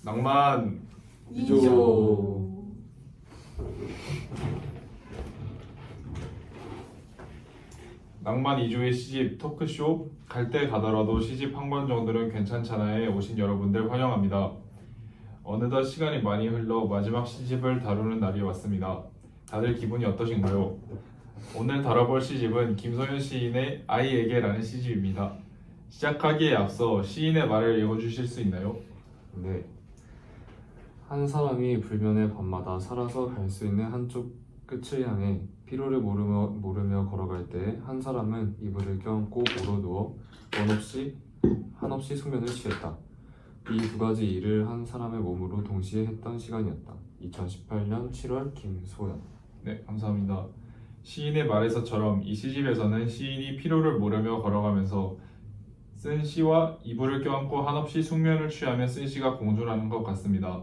낭만 2조. 낭만 2조의 시집 토크쇼 갈 때 가더라도 시집 한 권 정도는 괜찮잖아에 오신 여러분들 환영합니다. 어느덧 시간이 많이 흘러 마지막 시집을 다루는 날이 왔습니다. 다들 기분이 어떠신가요? 오늘 다뤄볼 시집은 김소연 시인의 아이에게라는 시집입니다. 시작하기에 앞서 시인의 말을 읽어주실 수 있나요? 네. 한 사람이 불면의 밤마다 살아서 갈 수 있는 한쪽 끝을 향해 피로를 모르며 걸어갈 때 한 사람은 이불을 껴안고 울어누워 한없이 숙면을 취했다. 이 두 가지 일을 한 사람의 몸으로 동시에 했던 시간이었다. 2018년 7월 김소연. 네, 감사합니다. 시인의 말에서처럼 이 시집에서는 시인이 피로를 모르며 걸어가면서 쓴 시와 이불을 껴안고 한없이 숙면을 취하며 쓴 시가 공존하는 것 같습니다.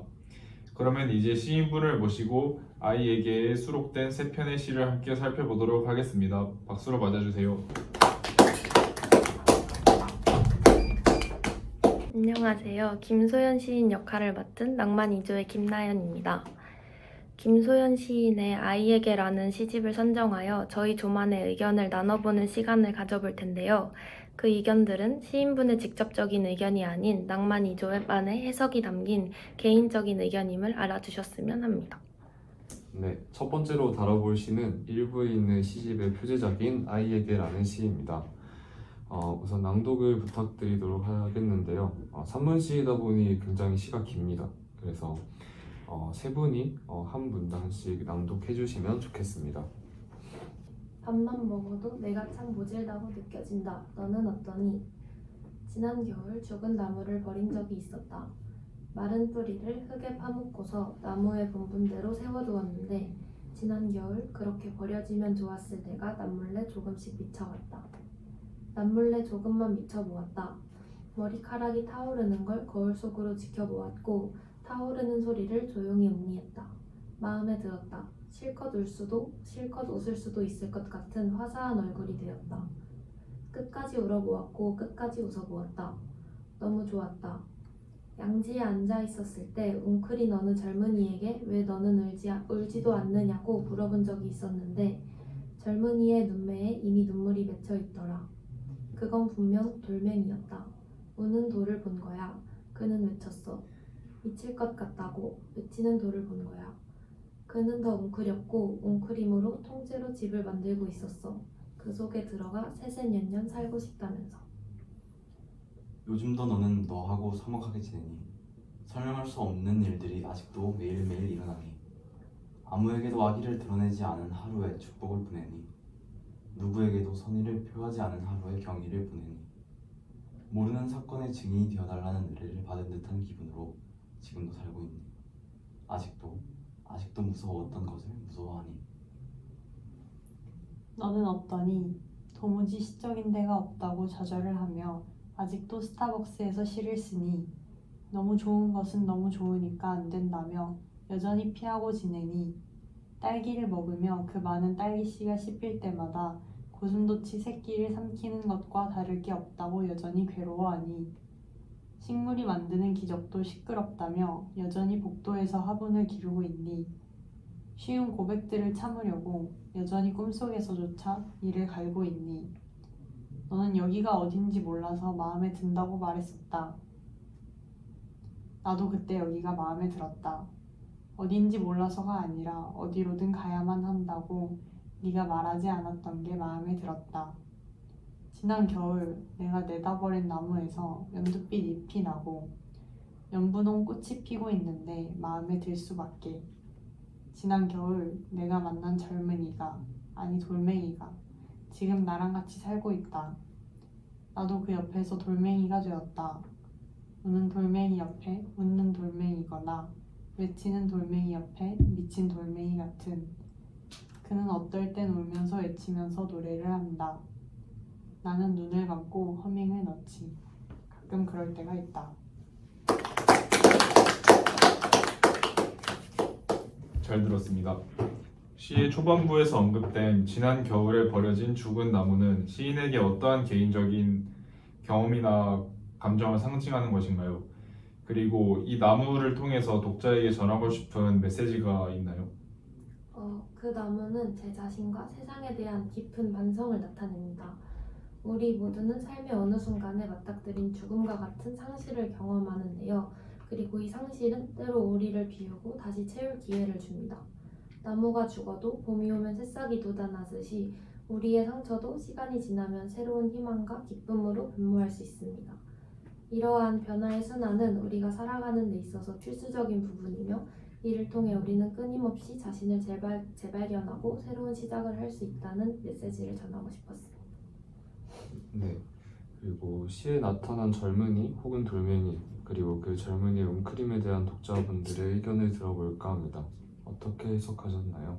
그러면 이제 시인분을 모시고 아이에게에 수록된 세 편의 시를 함께 살펴보도록 하겠습니다. 박수로 맞아주세요. 안녕하세요. 김소연 시인 역할을 맡은 낭만 2조의 김나연입니다. 김소연 시인의 아이에게라는 시집을 선정하여 저희 조만의 의견을 나눠보는 시간을 가져볼 텐데요. 그 의견들은 시인분의 직접적인 의견이 아닌 낭만 2조만의 해석이 담긴 개인적인 의견임을 알아주셨으면 합니다. 네, 첫 번째로 다뤄볼 시는 일부에 있는 시집의 표제작인 아이에게라는 시입니다. 우선 낭독을 부탁드리도록 하겠는데요. 산문시이다 보니 굉장히 시가 깁니다. 그래서 세 분이 한 문단씩 낭독해 주시면 좋겠습니다. 밥만 먹어도 내가 참 모질다고 느껴진다. 너는 어떠니? 지난 겨울 죽은 나무를 버린 적이 있었다. 마른 뿌리를 흙에 파묻고서 나무의 본분대로 세워두었는데 지난 겨울 그렇게 버려지면 좋았을 때가 남몰래 조금씩 미쳐갔다. 남몰래 조금만 미쳐보았다. 머리카락이 타오르는 걸 거울 속으로 지켜보았고 타오르는 소리를 조용히 음미했다. 마음에 들었다. 실컷 울 수도 실컷 웃을 수도 있을 것 같은 화사한 얼굴이 되었다. 끝까지 울어보았고 끝까지 웃어보았다. 너무 좋았다. 양지에 앉아 있었을 때 웅크린 어느 젊은이에게 왜 너는 울지도 않느냐고 물어본 적이 있었는데 젊은이의 눈매에 이미 눈물이 맺혀 있더라. 그건 분명 돌멩이였다. 우는 돌을 본 거야. 그는 외쳤어. 미칠 것 같다고. 외치는 돌을 본 거야. 그는 더 웅크렸고 웅크림으로 통째로 집을 만들고 있었어. 그 속에 들어가 세세년년 살고 싶다면서. 요즘도 너는 너하고 서먹하게 지내니? 설명할 수 없는 일들이 아직도 매일매일 일어나니? 아무에게도 악의를 드러내지 않은 하루의 축복을 보내니? 누구에게도 선의를 표하지 않은 하루의 경의를 보내니? 모르는 사건의 증인이 되어달라는 의뢰를 받은 듯한 기분으로 지금도 살고 있니? 아직도 무서웠던 것을 무서워하니? 너는 어떠니? 도무지 시적인 데가 없다고 좌절을 하며 아직도 스타벅스에서 시를 쓰니? 너무 좋은 것은 너무 좋으니까 안 된다며 여전히 피하고 지내니? 딸기를 먹으며 그 많은 딸기씨가 씹힐 때마다 고슴도치 새끼를 삼키는 것과 다를 게 없다고 여전히 괴로워하니? 식물이 만드는 기적도 시끄럽다며 여전히 복도에서 화분을 기르고 있니? 쉬운 고백들을 참으려고 여전히 꿈속에서조차 이를 갈고 있니? 너는 여기가 어딘지 몰라서 마음에 든다고 말했었다. 나도 그때 여기가 마음에 들었다. 어딘지 몰라서가 아니라 어디로든 가야만 한다고 네가 말하지 않았던 게 마음에 들었다. 지난 겨울 내가 내다버린 나무에서 연두빛 잎이 나고 연분홍 꽃이 피고 있는데 마음에 들 수밖에. 지난 겨울 내가 만난 젊은이가, 아니 돌멩이가 지금 나랑 같이 살고 있다. 나도 그 옆에서 돌멩이가 되었다. 우는 돌멩이 옆에 웃는 돌멩이거나 외치는 돌멩이 옆에 미친 돌멩이 같은. 그는 어떨 땐 울면서 외치면서 노래를 한다. 나는 눈을 감고 허밍을 넣지. 가끔 그럴 때가 있다. 잘 들었습니다. 시의 초반부에서 언급된 지난 겨울에 버려진 죽은 나무는 시인에게 어떠한 개인적인 경험이나 감정을 상징하는 것인가요? 그리고 이 나무를 통해서 독자에게 전하고 싶은 메시지가 있나요? 그 나무는 제 자신과 세상에 대한 깊은 반성을 나타냅니다. 우리 모두는 삶의 어느 순간에 맞닥뜨린 죽음과 같은 상실을 경험하는데요. 그리고 이 상실은 때로 우리를 비우고 다시 채울 기회를 줍니다. 나무가 죽어도 봄이 오면 새싹이 돋아나듯이 우리의 상처도 시간이 지나면 새로운 희망과 기쁨으로 변모할 수 있습니다. 이러한 변화의 순환은 우리가 살아가는 데 있어서 필수적인 부분이며 이를 통해 우리는 끊임없이 자신을 재발견하고 새로운 시작을 할 수 있다는 메시지를 전하고 싶었습니다. 네. 그리고 시에 나타난 젊은이 혹은 돌멩이 그리고 그 젊은이의 웅크림에 대한 독자분들의 의견을 들어볼까 합니다. 어떻게 해석하셨나요?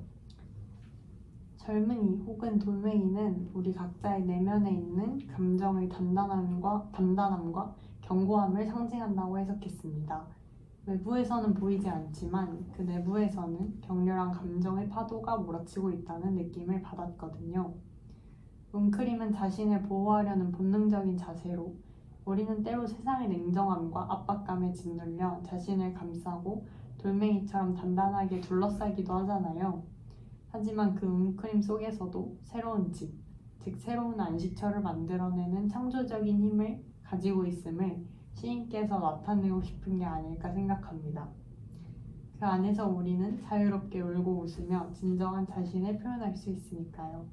젊은이 혹은 돌멩이는 우리 각자의 내면에 있는 감정의 단단함과 견고함을 상징한다고 해석했습니다. 외부에서는 보이지 않지만 그 내부에서는 격렬한 감정의 파도가 몰아치고 있다는 느낌을 받았거든요. 웅크림은 자신을 보호하려는 본능적인 자세로 우리는 때로 세상의 냉정함과 압박감에 짓눌려 자신을 감싸고 돌멩이처럼 단단하게 둘러싸기도 하잖아요. 하지만 그 웅크림 속에서도 새로운 집, 즉 새로운 안식처를 만들어내는 창조적인 힘을 가지고 있음을 시인께서 나타내고 싶은 게 아닐까 생각합니다. 그 안에서 우리는 자유롭게 울고 웃으며 진정한 자신을 표현할 수 있으니까요.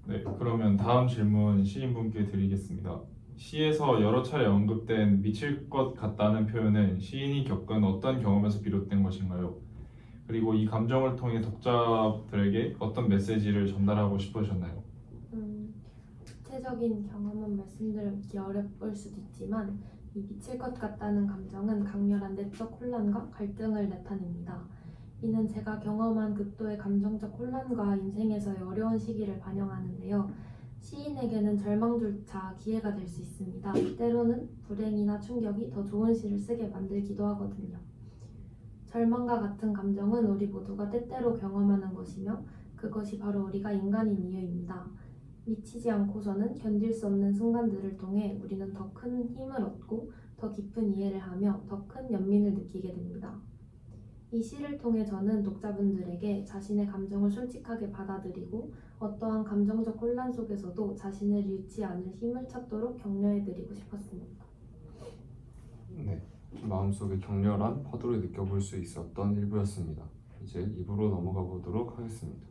네, 그러면 다음 질문 시인분께 드리겠습니다. 시에서 여러 차례 언급된 미칠 것 같다는 표현은 시인이 겪은 어떤 경험에서 비롯된 것인가요? 그리고 이 감정을 통해 독자들에게 어떤 메시지를 전달하고 싶으셨나요? 구체적인 경험은 말씀드리기 어려울 수도 있지만 이 미칠 것 같다는 감정은 강렬한 내적 혼란과 갈등을 나타냅니다. 이는 제가 경험한 극도의 감정적 혼란과 인생에서의 어려운 시기를 반영하는데요. 시인에게는 절망조차 기회가 될 수 있습니다. 때로는 불행이나 충격이 더 좋은 시를 쓰게 만들기도 하거든요. 절망과 같은 감정은 우리 모두가 때때로 경험하는 것이며 그것이 바로 우리가 인간인 이유입니다. 미치지 않고서는 견딜 수 없는 순간들을 통해 우리는 더 큰 힘을 얻고 더 깊은 이해를 하며 더 큰 연민을 느끼게 됩니다. 이 시를 통해 저는 독자분들에게 자신의 감정을 솔직하게 받아들이고 어떠한 감정적 혼란 속에서도 자신을 잃지 않을 힘을 찾도록 격려해드리고 싶었습니다. 네. 마음속에 격렬한 파도를 느껴볼 수 있었던 일부였습니다. 이제 2부로 넘어가 보도록 하겠습니다.